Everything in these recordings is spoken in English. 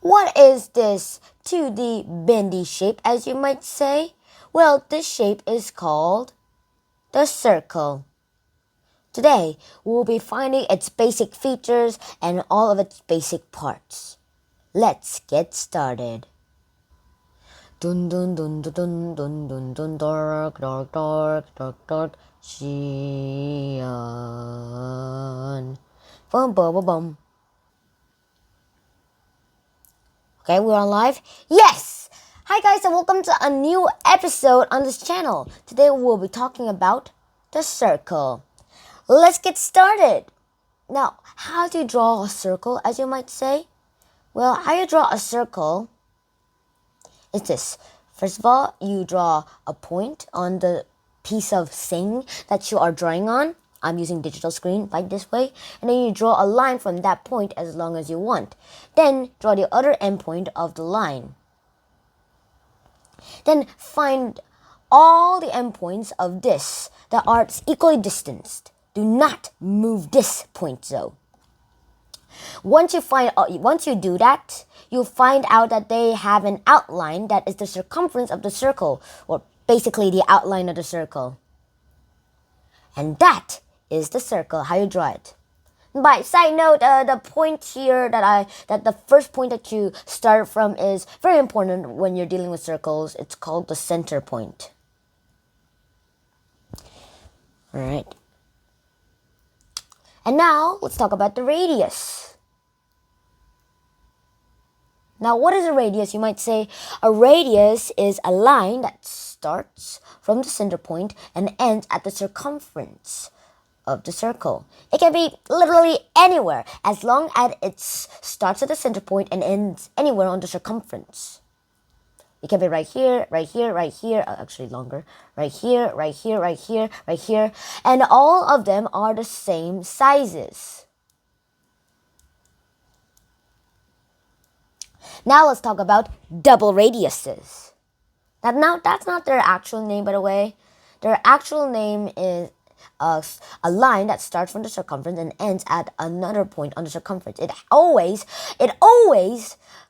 What is this 2D bendy shape, as you might say? Well, this shape is called the circle. Today, we'll be finding its basic features and all of its basic parts. Let's get started. Dun dun dun dun dun dun dun dun dark dark dark dark dark cyan. Bum bum bum bum. Okay, we're on live? Yes! Hi guys and welcome to a new episode on this channel. Today we'll be talking about the circle. Let's get started. Now, how do you draw a circle, as you might say? Well, how you draw a circle is this. First of all, you draw a point on the piece of thing that you are drawing on. I'm using digital screen like this way. And then you draw a line from that point as long as you want. Then draw the other end point of the line. Then find all the endpoints of this that are equally distanced. Do not move this point though. Once you do that, you'll find out that they have an outline that is the circumference of the circle, or basically the outline of the circle. And that is the circle, how you draw it. By side note, the point here that the first point that you start from is very important when you're dealing with circles. It's called the center point. All right. And now let's talk about the radius. Now, what is a radius? You might say a radius is a line that starts from the center point and ends at the circumference of the circle. It can be literally anywhere as long as it starts at the center point and ends anywhere on the circumference. It can be right here, right here, right here, actually longer, right here, right here, right here, right here, and all of them are the same sizes. Now let's talk about double radiuses. Now that's not their actual name, by the way. Their actual name is a line that starts from the circumference and ends at another point on the circumference. It always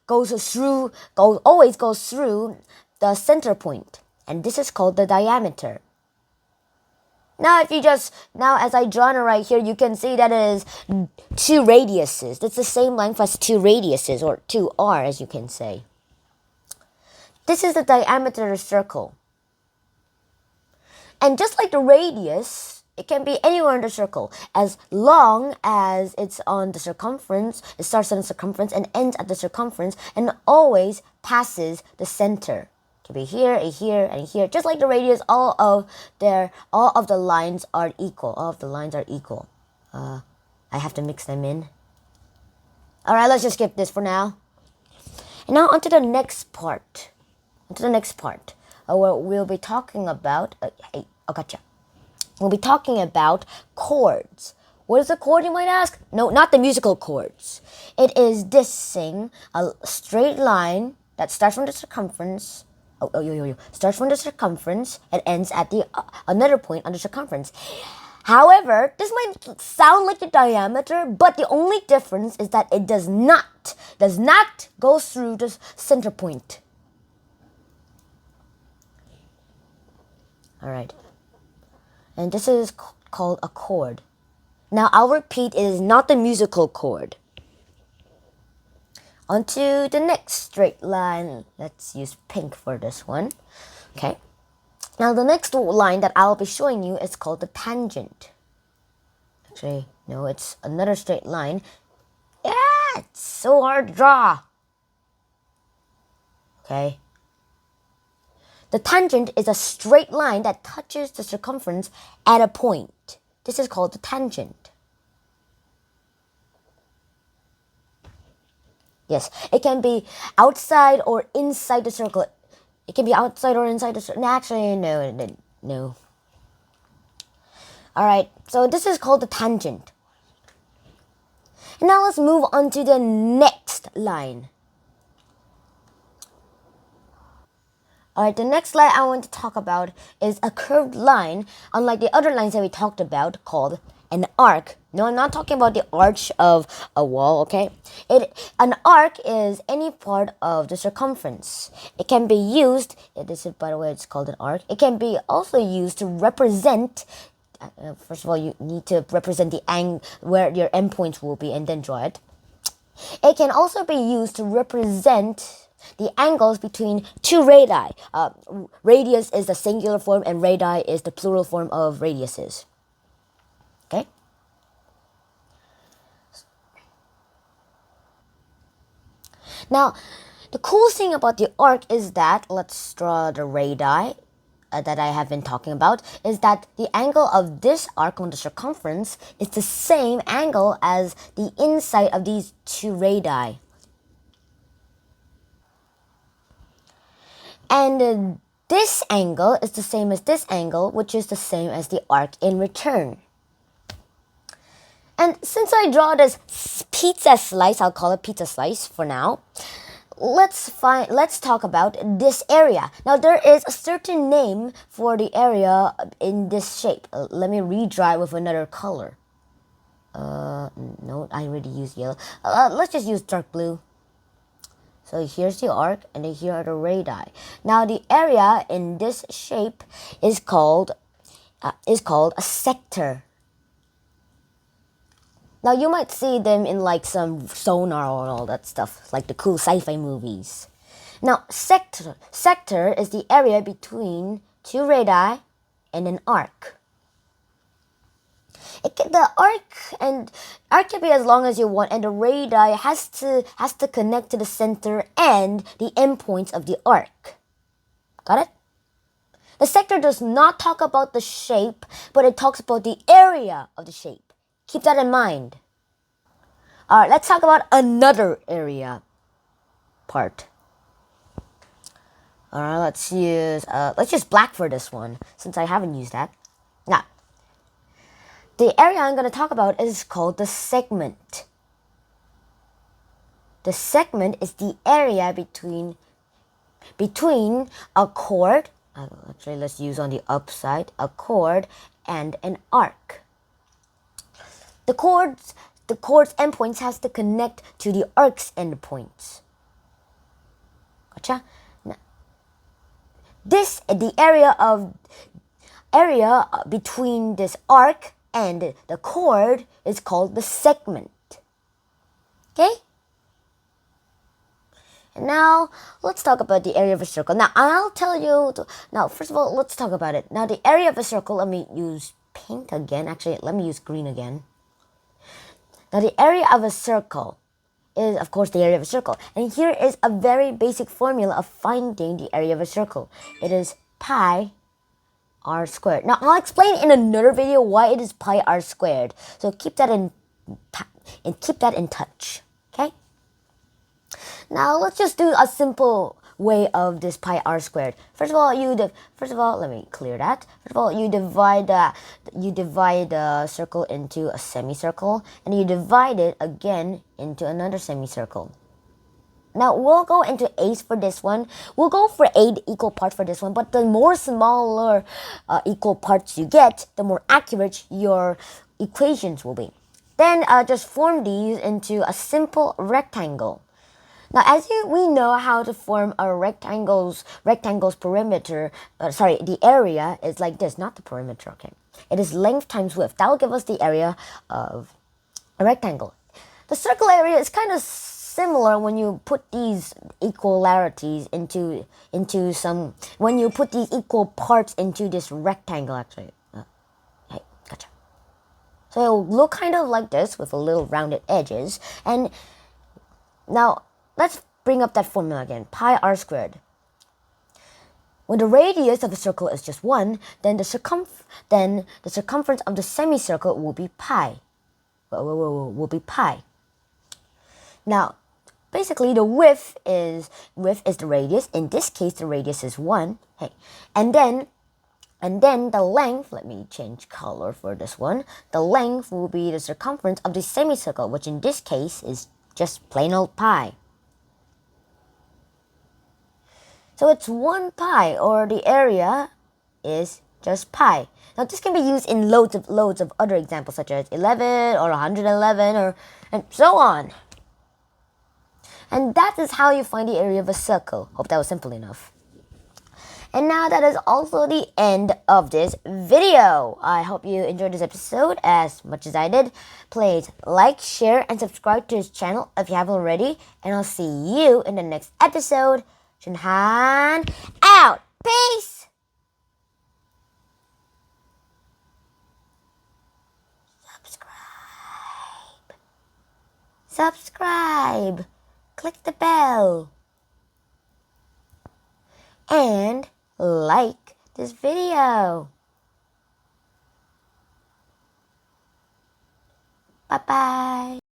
goes through the center point, and this is called the diameter. Now, as I draw it right here, you can see that it is 2 radiuses. That's the same length as 2 radiuses, or 2r, as you can say. This is the diameter of the circle. And just like the radius, it can be anywhere in the circle, as long as it's on the circumference. It starts on the circumference and ends at the circumference, and always passes the center. It can be here, here, and here. Just like the radius, all of the lines are equal. All of the lines are equal. I have to mix them in. All right, let's just skip this for now. And now onto the next part. Where we'll be talking about. Gotcha. We'll be talking about chords. What is a chord, you might ask? No, not the musical chords. It is this thing, a straight line that starts from the circumference. Starts from the circumference and ends at the another point on the circumference. However, this might sound like the diameter, but the only difference is that it does not go through the center point. All right. And this is called a chord. Now, I'll repeat, it is not the musical chord. On to the next straight line. Let's use pink for this one. Okay. Now, the next line that I'll be showing you is called the tangent. Actually, no, it's another straight line. Yeah, it's so hard to draw. Okay. The tangent is a straight line that touches the circumference at a point. This is called the tangent. Yes, it can be outside or inside the circle. It can be outside or inside the circle. Actually, no. Alright, so this is called the tangent. And now let's move on to the next line. Alright, the next line I want to talk about is a curved line, unlike the other lines that we talked about, called an arc. No, I'm not talking about the arch of a wall, okay? An arc is any part of the circumference. It can be used, this is, by the way, it's called an arc. It can be also used to represent, first of all, you need to represent the angle where your endpoints will be and then draw it. It can also be used to represent the angles between two radii. Radius is the singular form and radii is the plural form of radiuses. Okay? Now, the cool thing about the arc is that, let's draw the radii that I have been talking about, is that the angle of this arc on the circumference is the same angle as the inside of these two radii. And this angle is the same as this angle, which is the same as the arc in return. And since I draw this pizza slice, I'll call it pizza slice for now. Let's talk about this area. Now there is a certain name for the area in this shape. Let me redraw it with another color. No, I already used yellow. Let's just use dark blue. So here's the arc, and here are the radii. Now the area in this shape is called a sector. Now you might see them in like some sonar and all that stuff, like the cool sci-fi movies. Now sector is the area between two radii and an arc. The arc can be as long as you want, and the radii has to connect to the center and the endpoints of the arc. Got it? The sector does not talk about the shape, but it talks about the area of the shape. Keep that in mind. All right, let's talk about another area part. All right, let's use black for this one since I haven't used that. Now, the area I'm going to talk about is called the segment. The segment is the area between a chord. Actually, let's use on the upside, a chord and an arc. The chord's endpoints has to connect to the arc's endpoints. Gotcha? Now, the area between this arc and the chord is called the segment. Okay? And now, let's talk about the area of a circle. Now, I'll tell you... Now, first of all, let's talk about it. Now, the area of a circle, let me use pink again. Actually, let me use green again. Now, the area of a circle is, of course, the area of a circle. And here is a very basic formula of finding the area of a circle. It is pi r squared. Now, I'll explain in another video why it is pi r squared. So keep that in touch. Okay? Now, let's just do a simple way of this pi r squared. First of all, let me clear that. First of all, you divide the circle into a semicircle, and you divide it again into another semicircle. Now, we'll go into eighths for this one. We'll go for 8 equal parts for this one, but the more smaller equal parts you get, the more accurate your equations will be. Then just form these into a simple rectangle. Now, we know how to form a rectangle's perimeter. The area is like this, not the perimeter, okay? It is length times width. That will give us the area of a rectangle. The circle area is kind of similar when you put these equalarities when you put these equal parts into this rectangle, actually. Hey, gotcha. So it will look kind of like this with a little rounded edges. And now, let's bring up that formula again, pi r squared. When the radius of a circle is just 1, then the circumference of the semicircle will be pi. Will be pi. Now, basically the width is the radius. In this case, the radius is 1. Hey, and then the length, let me change color for this one. The length will be the circumference of the semicircle, which in this case is just plain old pi. So it's 1 pi, or the area is just pi. Now this can be used in loads of other examples such as 11 or 111 and so on. And that is how you find the area of a circle. Hope that was simple enough. And now that is also the end of this video. I hope you enjoyed this episode as much as I did. Please like, share, and subscribe to this channel if you haven't already. And I'll see you in the next episode. Shunhan out. Peace. Subscribe. Click the bell. And like this video. Bye-bye.